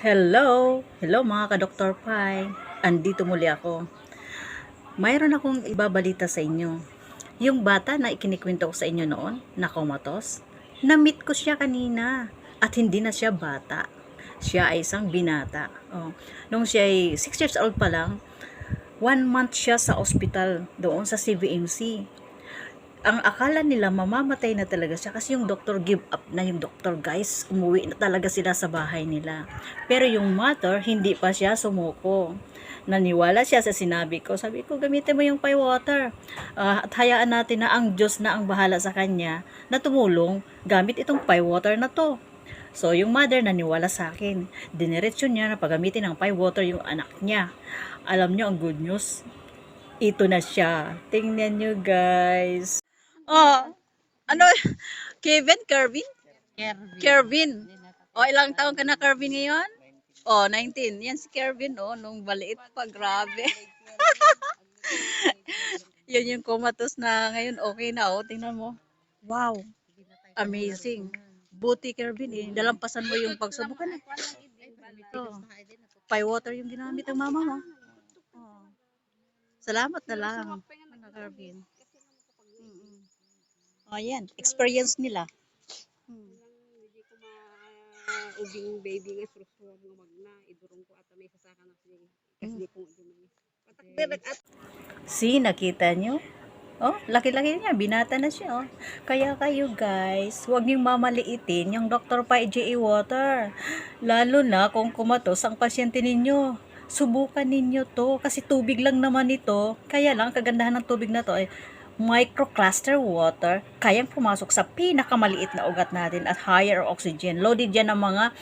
Hello! Hello mga ka-Dr. Pai. Andito muli ako. Mayroon akong ibabalita sa inyo. Yung bata na ikinikwento ko sa inyo noon, na comatose, na-meet ko siya kanina. At hindi na siya bata. Siya ay isang binata. Nung siya ay 6 years old pa lang, 1 month siya sa ospital doon sa CVMC. Ang akala nila mamamatay na talaga siya kasi yung doktor give up na yung doktor, guys. Umuwi na talaga sila sa bahay nila. Pero yung mother, hindi pa siya sumuko. Naniwala siya sa sinabi ko. Sabi ko, gamitin mo yung pie water. At hayaan natin na ang Diyos na ang bahala sa kanya na tumulong gamit itong pie water na to. So, yung mother naniwala sa akin. Diniretso niya na paggamitin ng pie water yung anak niya. Alam niyo ang good news? Ito na siya. Tingnan niyo, guys. Oh, ano? Kervin? Kervin. Oh, ilang taon ka na, Kervin, ngayon? Oh, 19. Yan si Kervin, oh, nung maliit pa, grabe. Yan yung comatose na ngayon, okay na, oh, tingnan mo. Wow, amazing. Buti, Kervin, eh, dalampasan mo yung pagsubukan, eh. Ito, pie water yung ginamit ng mama mo. Oh. Salamat na lang, mga Kervin. Oh, yan, experience nila. Ubing baby nga surusuwa mga magna idurong ko at may sasaka na siya kasi kung idurong patak direk at Nakita nyo? Oh, laki-laki niya, binata na siya, oh. Kaya kayo, guys, huwag niyong mamaliitin yung Dr. Pai GA water. Lalo na kung kumatos ang pasyente ninyo. Subukan ninyo to kasi tubig lang naman ito. Kaya lang kagandahan ng tubig na to ay microcluster water, kayang pumasok sa pinakamaliit na ugat natin at higher oxygen. Loaded yan ng mga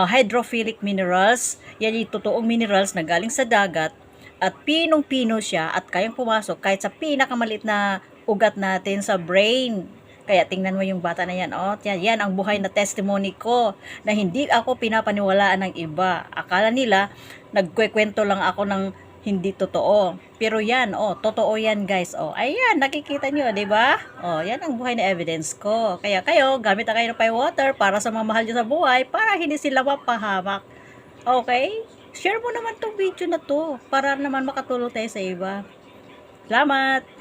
hydrophilic minerals. Yan yung totoong minerals na galing sa dagat at pinong-pino siya at kayang pumasok kahit sa pinakamaliit na ugat natin sa brain. Kaya tingnan mo yung bata na yan. Oh, yan ang buhay na testimony ko na hindi ako pinapaniwalaan ng iba. Akala nila nagkukwento lang ako ng hindi totoo. Pero yan, oh, totoo yan, guys. Oh, ayan, nakikita nyo, 'di ba? Oh, yan ang buhay na evidence ko. Kaya kayo, gamit na kayo ng pie water para sa mamahal nyo sa buhay para hindi sila mapahamak. Okay? Share mo naman tong video na to para naman makatulong tayo sa iba. Salamat!